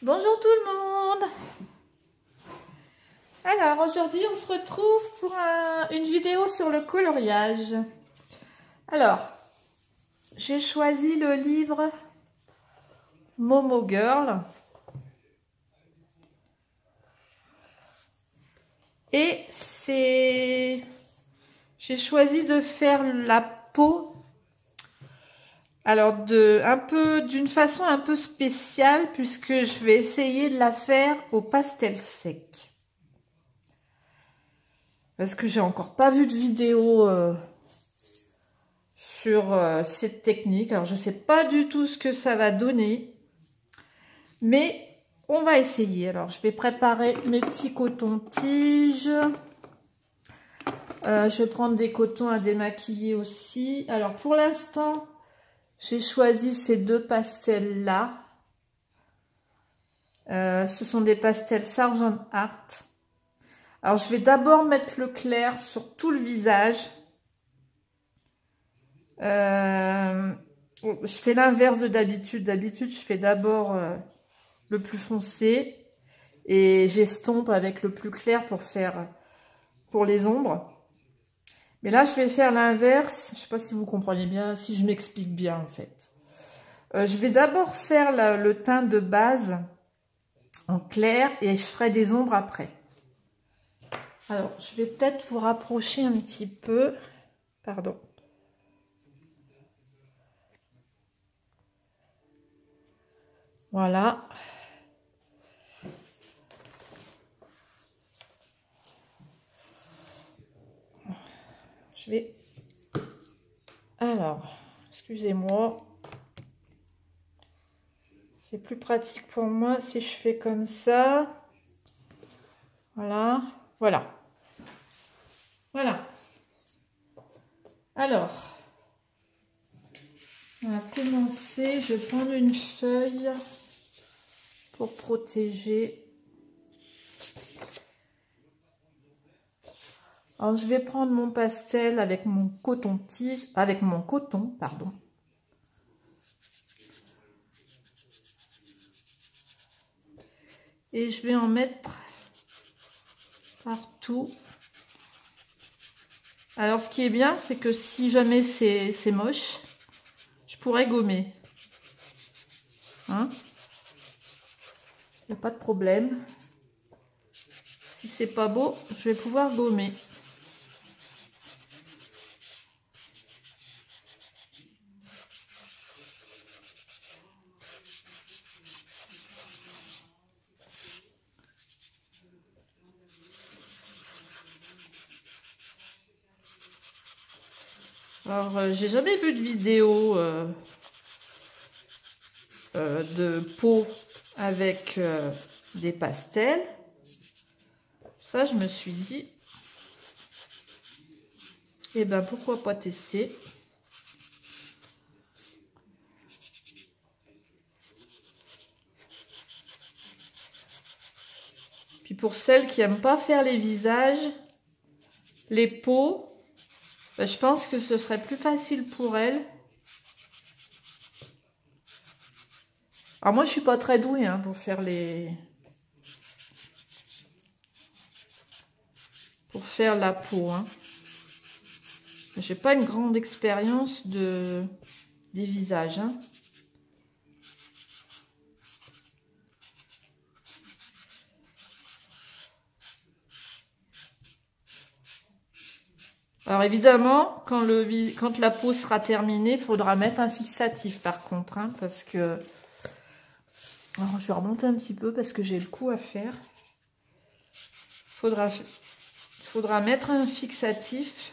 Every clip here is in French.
Bonjour tout le monde. Alors aujourd'hui on se retrouve pour une vidéo sur le coloriage. Alors j'ai choisi le livre Momo Girl et j'ai choisi de faire la peau. Alors d'une façon un peu spéciale puisque je vais essayer de la faire au pastel sec. Parce que j'ai encore pas vu de vidéo sur cette technique. Alors je sais pas du tout ce que ça va donner. Mais on va essayer. Alors je vais préparer mes petits cotons-tiges. Je vais prendre des cotons à démaquiller aussi. Alors pour l'instant, j'ai choisi ces deux pastels-là. Ce sont des pastels Sargent Art. Alors, je vais d'abord mettre le clair sur tout le visage. Je fais l'inverse de d'habitude. D'habitude, je fais d'abord le plus foncé et j'estompe avec le plus clair pour les ombres. Mais là, je vais faire l'inverse. Je ne sais pas si vous comprenez bien, si je m'explique bien en fait. Je vais d'abord faire le teint de base en clair et je ferai des ombres après. Alors, je vais peut-être vous rapprocher un petit peu. Pardon. Voilà. Je vais... Alors, excusez-moi. C'est plus pratique pour moi si je fais comme ça. Voilà. Voilà. Voilà. Alors, on va commencer. Je vais prendre une feuille pour protéger. Alors, je vais prendre mon pastel avec mon coton-tige, avec mon coton, pardon. Et je vais en mettre partout. Alors, ce qui est bien, c'est que si jamais c'est moche, je pourrais gommer. Hein? Il n'y a pas de problème. Si c'est pas beau, je vais pouvoir gommer. Alors, j'ai jamais vu de vidéo de peau avec des pastels. Ça, je me suis dit, eh ben, pourquoi pas tester. Puis pour celles qui n'aiment pas faire les visages, les peaux, ben, je pense que ce serait plus facile pour elles. Alors moi, je suis pas très douée hein, pour faire la peau. Hein. J'ai pas une grande expérience des visages. Hein. Alors évidemment, quand la peau sera terminée, il faudra mettre un fixatif par contre, hein, parce que... Alors, je vais remonter un petit peu parce que j'ai le coup à faire. Il faudra mettre un fixatif.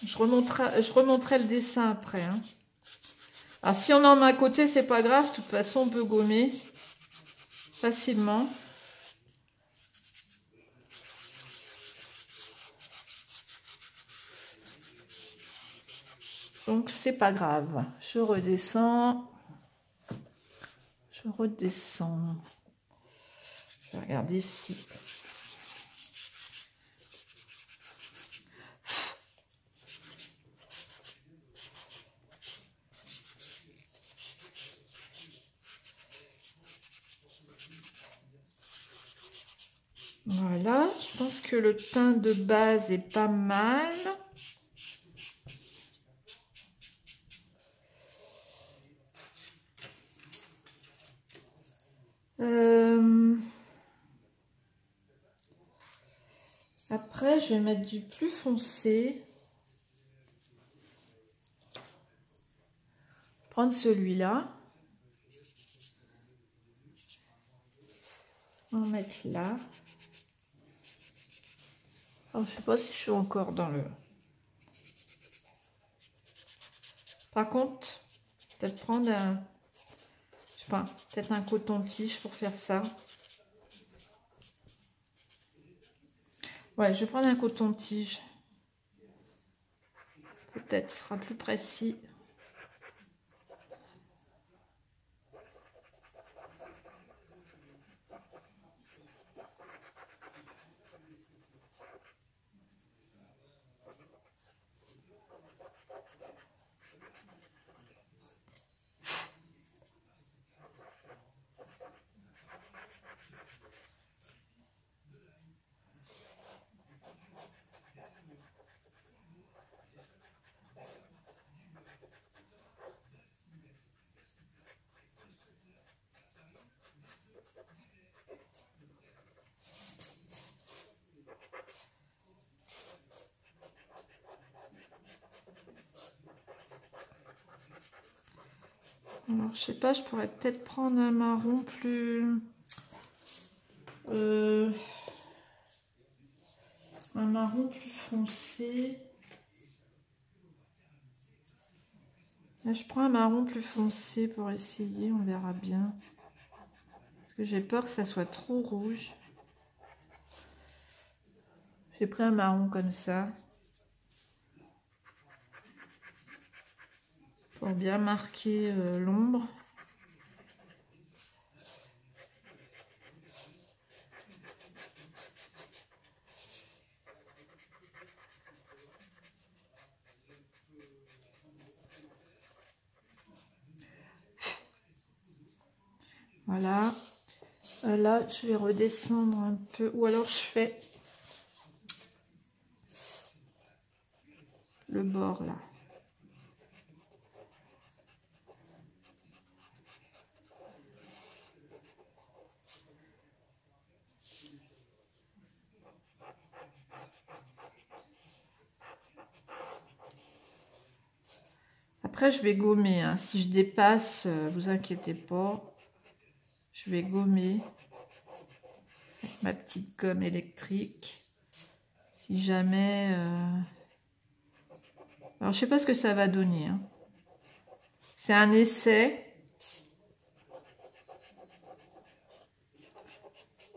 Je remonterai le dessin après. Hein. Alors si on en met à côté, c'est pas grave, de toute façon on peut gommer facilement. Donc c'est pas grave. Je redescends. Je redescends. Je vais regarder ici. Voilà, je pense que le teint de base est pas mal. Après, je vais mettre du plus foncé. Prendre celui-là. On va mettre là. Alors, je sais pas si je suis encore dans le... Par contre, peut-être prendre un... Je sais pas, peut-être un coton-tige pour faire ça. Ouais, je vais prendre un coton-tige. Peut-être ce sera plus précis. Alors, je sais pas, je pourrais peut-être prendre un marron plus... un marron plus foncé. Là, je prends un marron plus foncé pour essayer, on verra bien. Parce que j'ai peur que ça soit trop rouge. J'ai pris un marron comme ça. Pour bien marquer l'ombre. Voilà. Là, je vais redescendre un peu. Ou alors, je fais le bord, là. Après, je vais gommer. Hein. Si je dépasse, vous inquiétez pas. Je vais gommer avec ma petite gomme électrique. Si jamais... Alors, je sais pas ce que ça va donner. Hein. C'est un essai.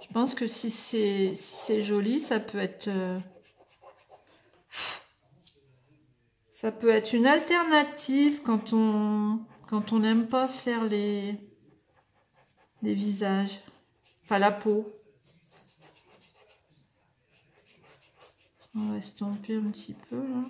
Je pense que si c'est joli, ça peut être... ça peut être une alternative quand on n'aime pas faire les visages. Enfin, la peau. On va estomper un petit peu, là.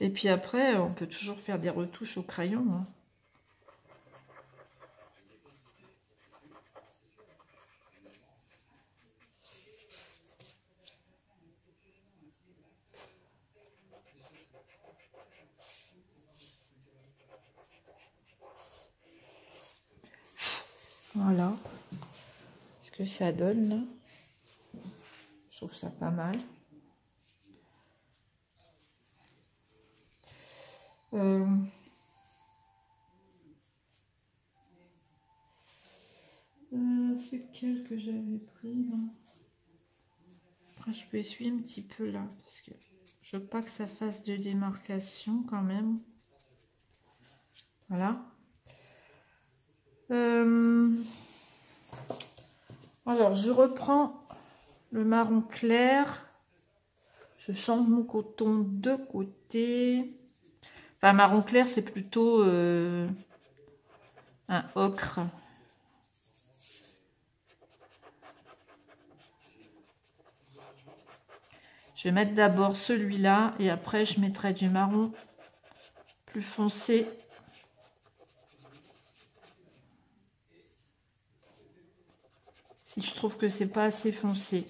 Et puis après, on peut toujours faire des retouches au crayon. Hein. Voilà ce que ça donne là. Je trouve ça pas mal. C'est quel que j'avais pris là. Après, je peux essuyer un petit peu là parce que je veux pas que ça fasse de démarcation quand même. Voilà. Alors, je reprends le marron clair. Je change mon coton de côté. Enfin, marron clair, c'est plutôt un ocre. Je vais mettre d'abord celui-là et après je mettrai du marron plus foncé. Si je trouve que c'est pas assez foncé.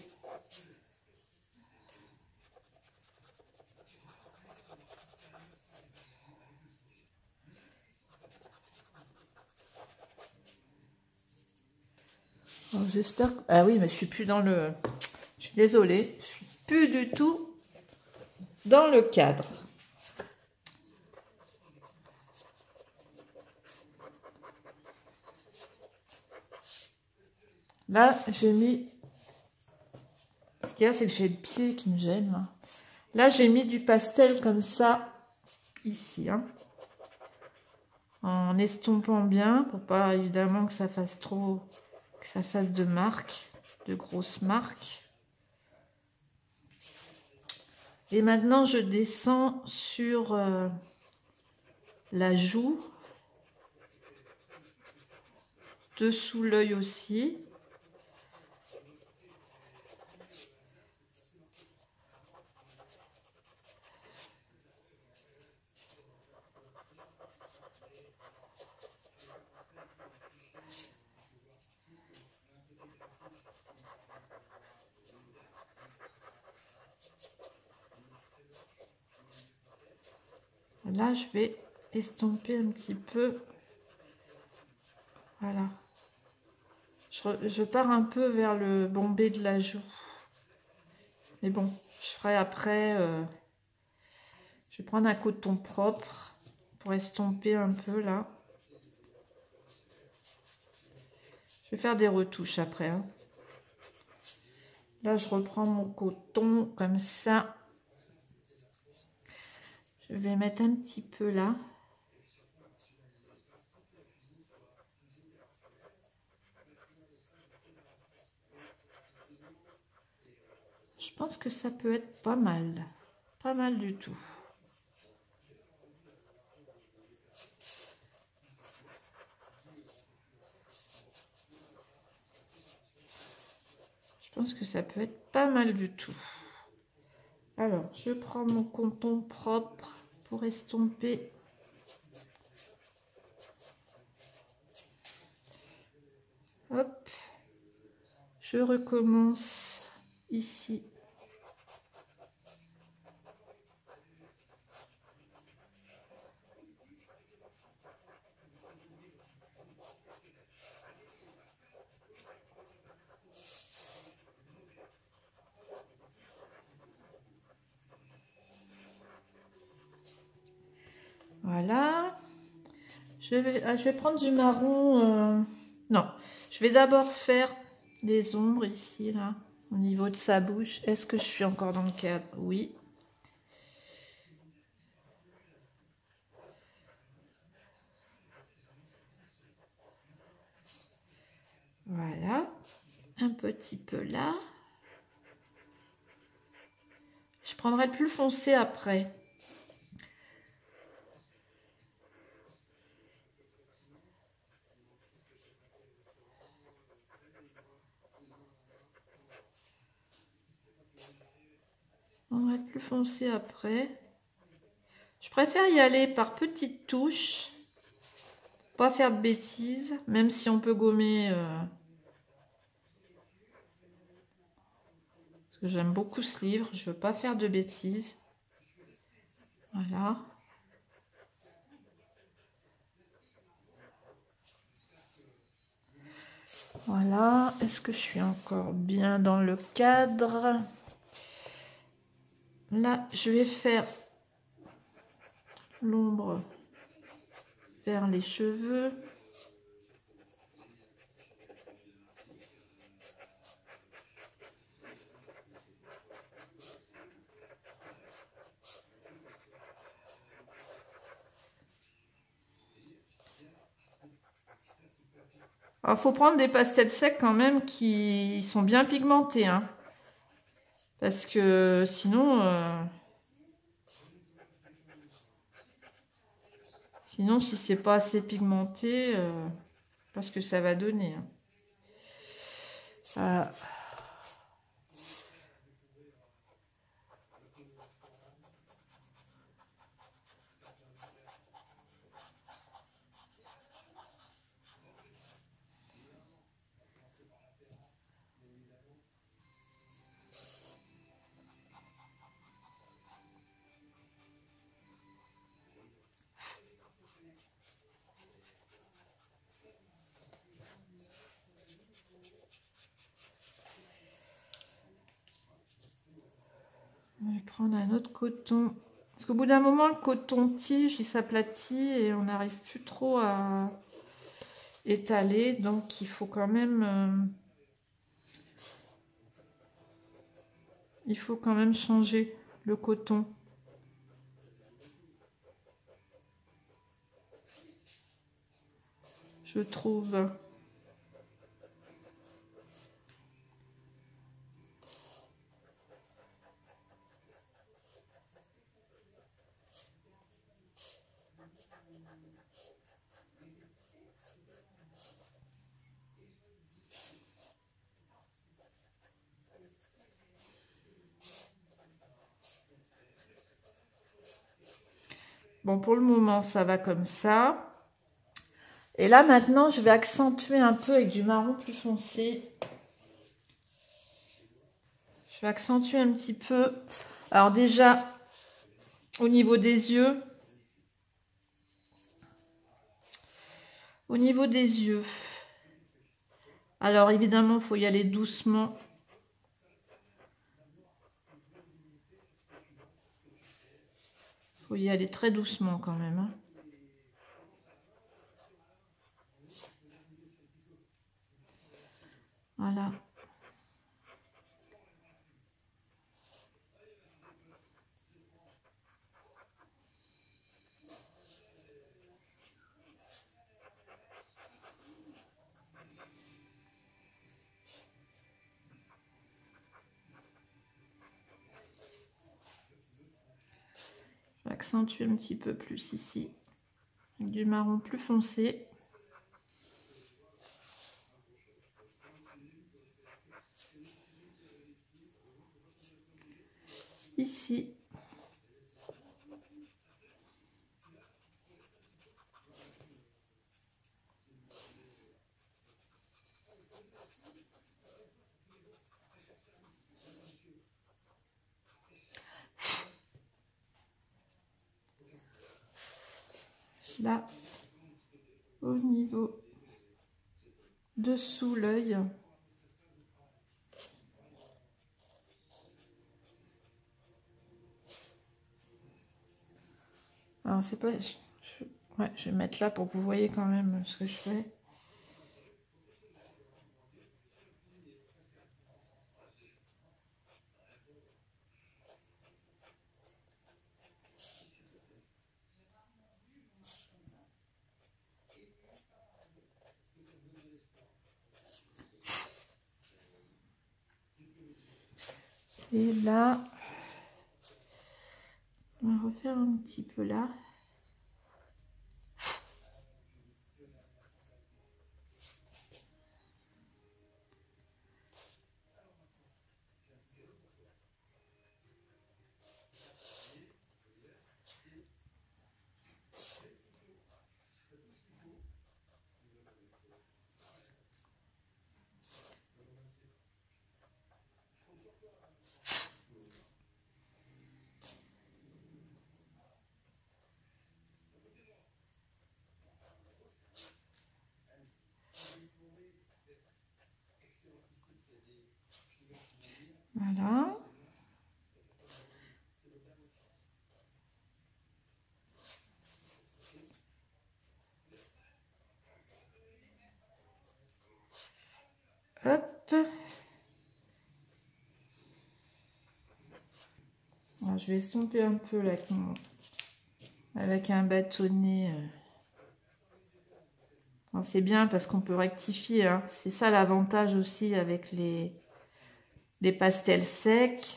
J'espère que... Ah oui, mais je suis plus dans le... Je suis désolée, je suis plus du tout dans le cadre. Là, j'ai mis... Ce qu'il y a, c'est que j'ai le pied qui me gêne. Là, j'ai mis du pastel comme ça, ici. Hein, en estompant bien, pour pas évidemment que ça fasse trop... Que ça fasse de marques, de grosses marques. Et maintenant, je descends sur la joue. Dessous l'œil aussi. Là, je vais estomper un petit peu. Voilà. Je pars un peu vers le bombé de la joue. Mais bon, je ferai après... je vais prendre un coton propre pour estomper un peu là. Je vais faire des retouches après. Hein. Là, je reprends mon coton comme ça. Je vais mettre un petit peu là. Je pense que ça peut être pas mal. Pas mal du tout. Je pense que ça peut être pas mal du tout. Alors, je prends mon coton propre pour estomper. Hop. Je recommence ici. Voilà. Je vais prendre du marron. Non, je vais d'abord faire les ombres ici, là, au niveau de sa bouche. Est-ce que je suis encore dans le cadre? Oui. Voilà. Un petit peu là. Je prendrai le plus foncé après. On va être plus foncé après. Je préfère y aller par petites touches. Pas faire de bêtises, même si on peut gommer. Parce que j'aime beaucoup ce livre. Je veux pas faire de bêtises. Voilà. Voilà. Est-ce que je suis encore bien dans le cadre? Là, je vais faire l'ombre vers les cheveux. Alors, faut prendre des pastels secs quand même qui sont bien pigmentés, hein, parce que sinon, si c'est pas assez pigmenté, parce que ça va donner. Hein. prendre un autre coton. Parce qu'au bout d'un moment, le coton-tige, il s'aplatit et on n'arrive plus trop à étaler. Donc, il faut quand même... changer le coton. Je trouve. Bon, pour le moment, ça va comme ça. Et là, maintenant, je vais accentuer un peu avec du marron plus foncé. Je vais accentuer un petit peu. Alors déjà, au niveau des yeux. Au niveau des yeux. Alors, évidemment, il faut y aller doucement. Il faut y aller très doucement quand même. Hein. Voilà. Je vais accentuer un petit peu plus ici. Avec du marron plus foncé. Ici. Là, au niveau dessous l'œil. Alors, c'est pas... Ouais, je vais mettre là pour que vous voyez quand même ce que je fais. Et là, on va refaire un petit peu là. Voilà. Hop. Alors, je vais estomper un peu là avec un bâtonnet. C'est bien parce qu'on peut rectifier. Hein. C'est ça l'avantage aussi avec les pastels secs.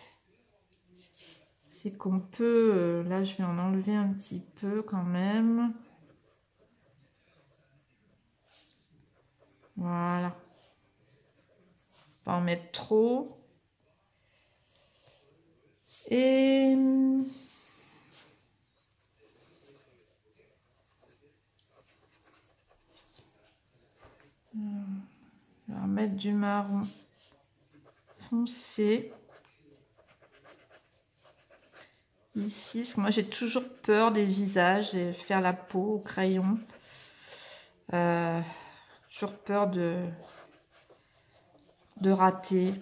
C'est qu'on peut... là, je vais en enlever un petit peu quand même. Voilà. Pas en mettre trop. Et... je vais remettre du marron foncé. Ici, parce que moi j'ai toujours peur des visages et faire la peau au crayon. Toujours peur de rater.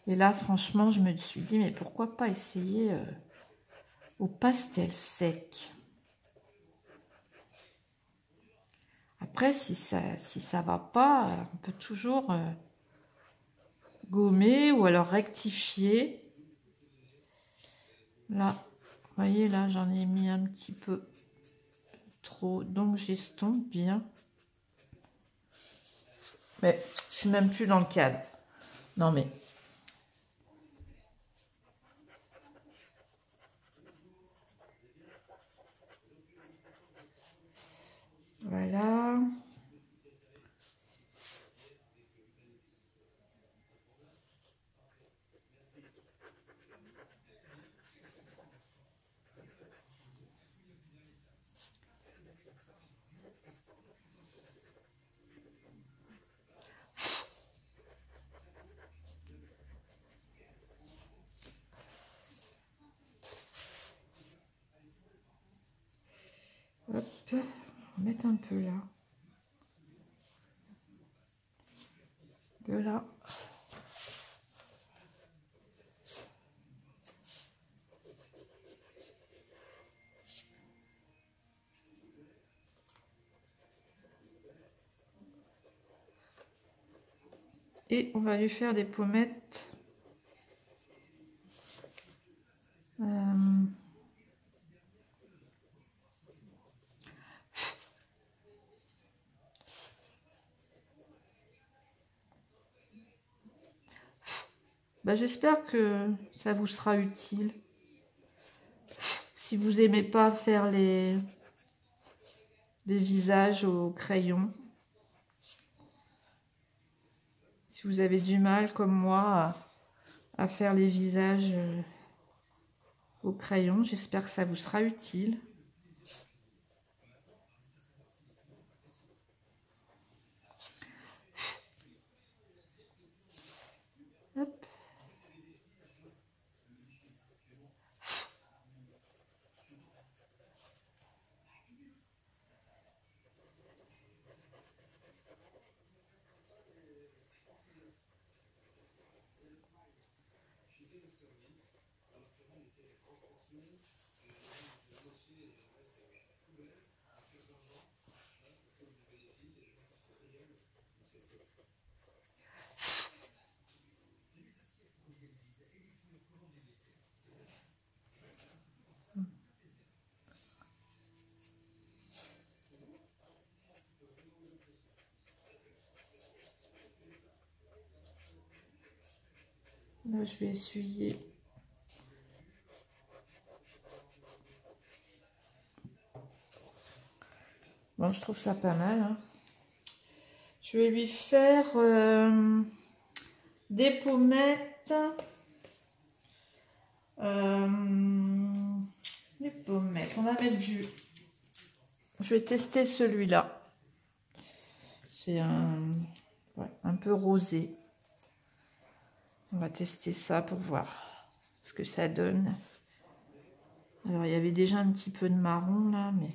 Et là, franchement, je me suis dit, mais pourquoi pas essayer au pastel sec. Après, si ça va pas, on peut toujours gommer ou alors rectifier. Là, vous voyez, là, j'en ai mis un petit peu trop, donc j'estompe bien. Mais je suis même plus dans le cadre. Non, mais... Voilà. Hop, on va mettre un peu là. De là. Et on va lui faire des pommettes. Bah, j'espère que ça vous sera utile. Si vous aimez pas faire les visages au crayon. Si vous avez du mal, comme moi, à faire les visages au crayon, j'espère que ça vous sera utile. Hop. Là, je vais essuyer. Bon, je trouve ça pas mal. Hein. Je vais lui faire des pommettes. Les pommettes. On va mettre du... Je vais tester celui-là. C'est un peu rosé. On va tester ça pour voir ce que ça donne. Alors, il y avait déjà un petit peu de marron là, mais...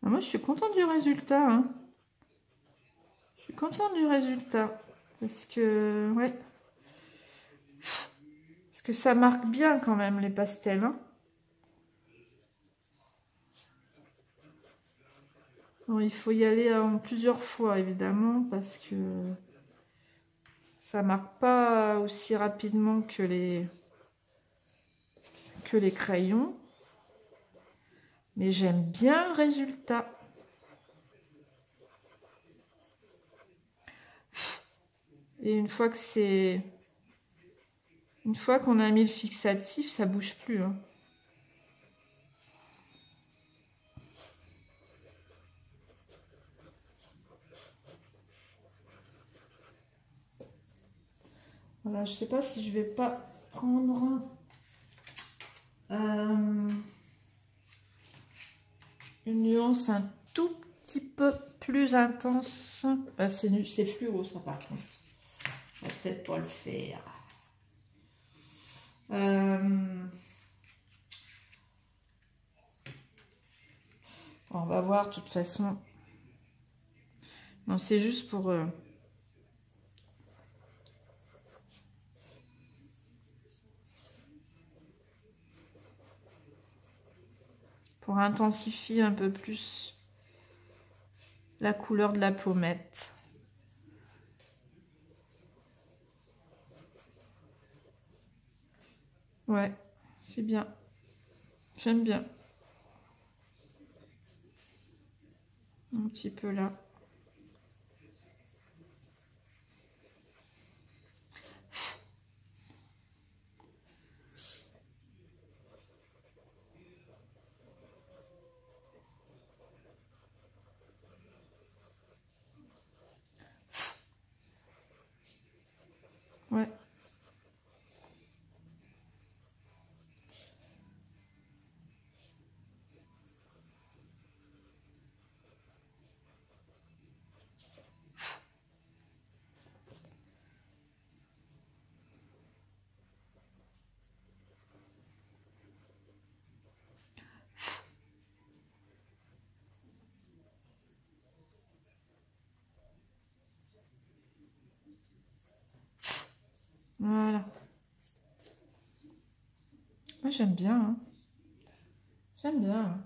Moi, je suis contente du résultat. Hein. Je suis contente du résultat. Parce que, ouais. Parce que ça marque bien quand même, les pastels. Hein. Bon, il faut y aller en plusieurs fois, évidemment, parce que ça marque pas aussi rapidement que les crayons. Mais j'aime bien le résultat. Et une fois qu'on a mis le fixatif, ça bouge plus. Hein. Voilà, je sais pas si je vais pas prendre une nuance un tout petit peu plus intense. Ah, c'est fluo ça par contre. On va peut-être pas le faire. On va voir de toute façon. Non, c'est juste pour intensifier un peu plus la couleur de la pommette. Ouais, c'est bien. J'aime bien. Un petit peu là. Ouais. Voilà. Moi, j'aime bien. Hein. J'aime bien. Hein.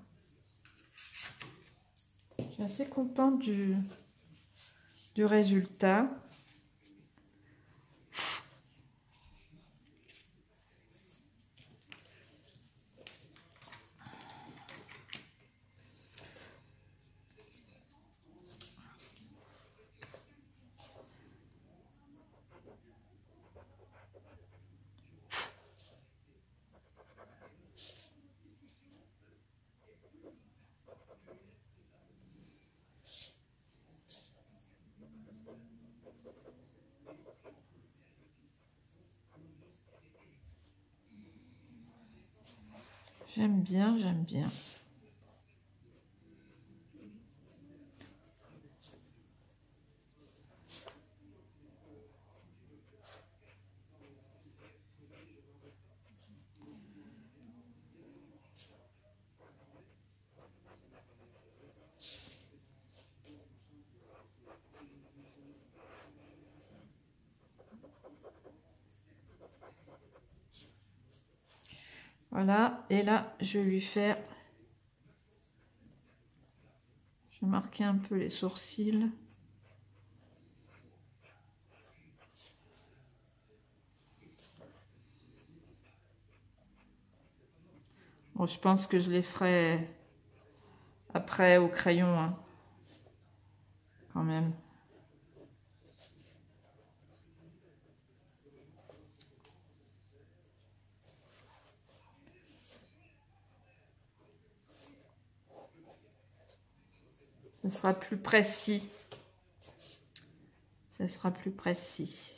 Je suis assez contente du résultat. J'aime bien, j'aime bien. Voilà, et là, je vais lui faire... Je vais marquer un peu les sourcils. Bon, je pense que je les ferai après au crayon, hein, quand même. Ce sera plus précis. Ce sera plus précis.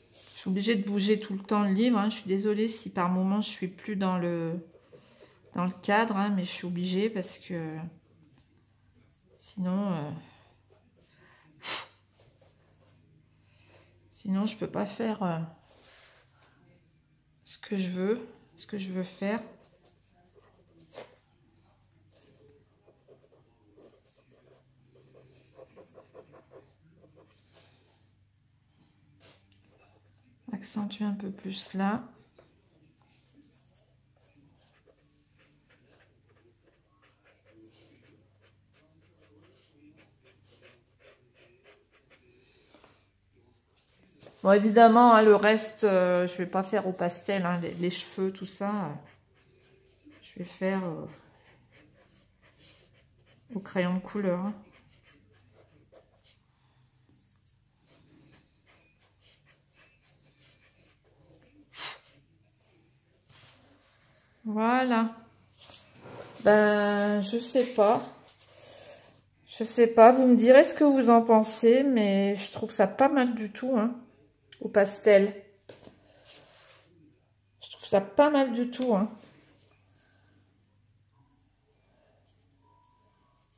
Je suis obligée de bouger tout le temps le livre. Hein. Je suis désolée si par moment je suis plus dans le dans le cadre, hein, mais je suis obligée parce que sinon je peux pas faire ce que je veux faire. Accentuer un peu plus là. Bon, évidemment, hein, le reste, je vais pas faire au pastel, hein, les cheveux, tout ça. Je vais faire au crayon de couleur. Hein. Voilà. Ben, je sais pas. Je sais pas. Vous me direz ce que vous en pensez, mais je trouve ça pas mal du tout, hein, au pastel. Je trouve ça pas mal du tout, hein.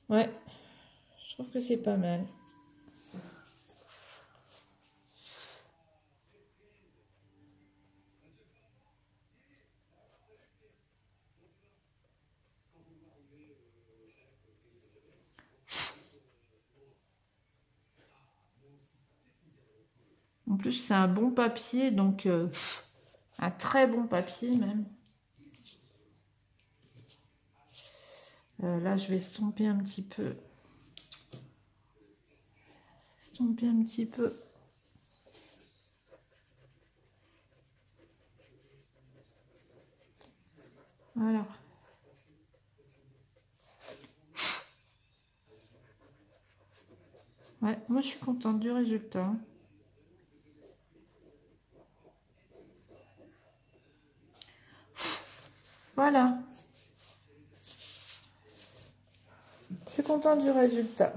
Ouais. Je trouve que c'est pas mal. En plus, c'est un bon papier, donc un très bon papier même. Là, je vais estomper un petit peu. Estomper un petit peu. Voilà. Ouais, moi, je suis contente du résultat. Voilà. Je suis contente du résultat.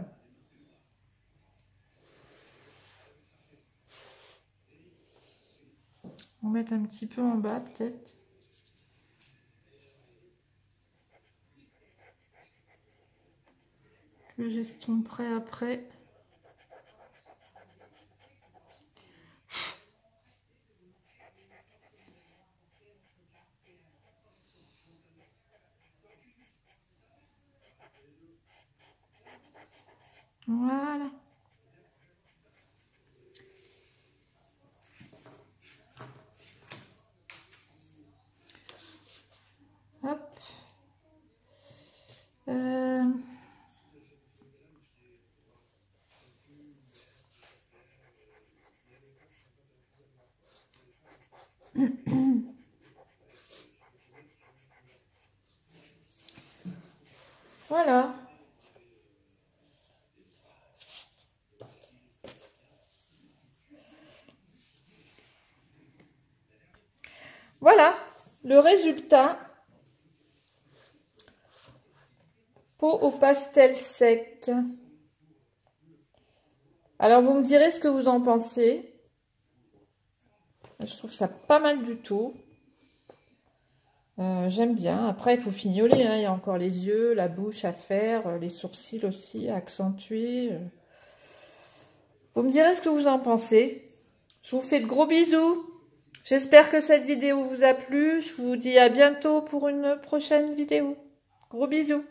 On va mettre un petit peu en bas, peut-être. Que j'estomperai après. Voilà. Hop. Voilà. Voilà le résultat. Peau au pastel sec. Alors, vous me direz ce que vous en pensez. Je trouve ça pas mal du tout. J'aime bien. Après, il faut fignoler. Hein. Il y a encore les yeux, la bouche à faire, les sourcils aussi à accentuer. Vous me direz ce que vous en pensez. Je vous fais de gros bisous. J'espère que cette vidéo vous a plu. Je vous dis à bientôt pour une prochaine vidéo. Gros bisous.